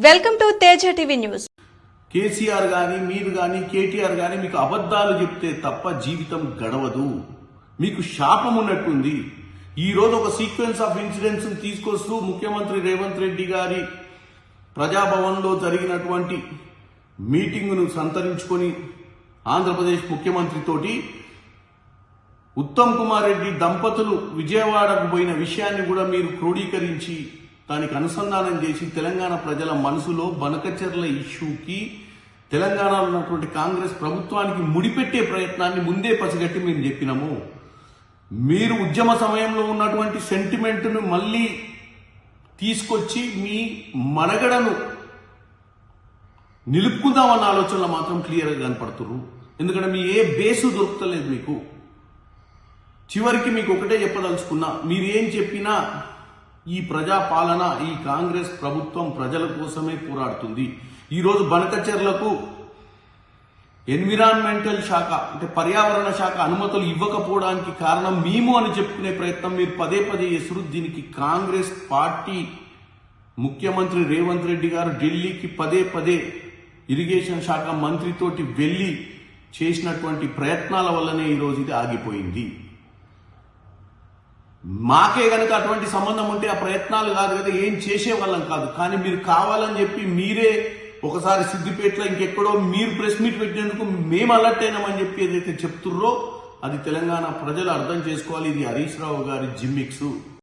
Welcome to Teja TV news. KCR గాని మీరు గాని కేటీఆర్ గాని మీకు అబద్ధాలు చెప్తే తప్ప జీవితం గడవదు. మీకు శాపం ఉన్నట్టుంది. ఈ రోజు ఒక సీక్వెన్స్ ఆఫ్ ఇన్సిడెంట్స్ తీసుకొస్తూ ముఖ్యమంత్రి రేవంత్ రెడ్డి గారి ప్రజాభవన్ లో జరిగినటువంటి మీటింగును సంతరించుకొని ఆంధ్రప్రదేశ్ ముఖ్యమంత్రి తోటి ఉత్తమ్ కుమార్ రెడ్డి దంపతులు విజయవాడకు పోయిన విషయాన్ని కూడా మీరు క్రోడీకరించి దానికి అనుసంధానం చేసి తెలంగాణ ప్రజల మనసులో బనకచెర్ల ఇష్యూకి తెలంగాణలో ఉన్నటువంటి కాంగ్రెస్ ప్రభుత్వానికి ముడిపెట్టే ప్రయత్నాన్ని ముందే పసిగట్టి మేము చెప్పినాము. మీరు ఉద్యమ సమయంలో ఉన్నటువంటి సెంటిమెంట్ను మళ్ళీ తీసుకొచ్చి మీ మనగడను నిలుపుకుందామన్న ఆలోచనలో మాత్రం క్లియర్గా కనపడుతున్నారు. ఎందుకంటే మీ ఏ బేసు దొరుకుతలేదు మీకు. చివరికి మీకు ఒకటే చెప్పదలుచుకున్నా, మీరేం చెప్పినా ఈ ప్రజాపాలన ఈ కాంగ్రెస్ ప్రభుత్వం ప్రజల కోసమే పోరాడుతుంది. ఈరోజు బనకచెర్లకు ఎన్విరాన్మెంటల్ శాఖ అంటే పర్యావరణ శాఖ అనుమతులు ఇవ్వకపోవడానికి కారణం మేము అని చెప్పుకునే ప్రయత్నం మీరు పదే పదే చేస్తున్నారు. దీనికి కాంగ్రెస్ పార్టీ ముఖ్యమంత్రి రేవంత్ రెడ్డి గారు ఢిల్లీకి పదే పదే ఇరిగేషన్ శాఖ మంత్రితోటి వెళ్లి చేసినటువంటి ప్రయత్నాల వల్లనే ఈరోజు ఇది ఆగిపోయింది. మాకే గనక అటువంటి సంబంధం ఉంటే ఆ ప్రయత్నాలు కాదు కదా, ఏం చేసేవాళ్ళం కాదు. కానీ మీరు కావాలని చెప్పి మీరే ఒకసారి సిద్దిపేటలో ఇంకెక్కడో మీరు ప్రెస్ మీట్ పెట్టినందుకు మేము అలర్ట్ అయినామని చెప్పి ఏదైతే చెప్తుర్రో అది తెలంగాణ ప్రజలు అర్థం చేసుకోవాలి. ఇది హరీష్ రావు గారి జిమ్మిక్స్.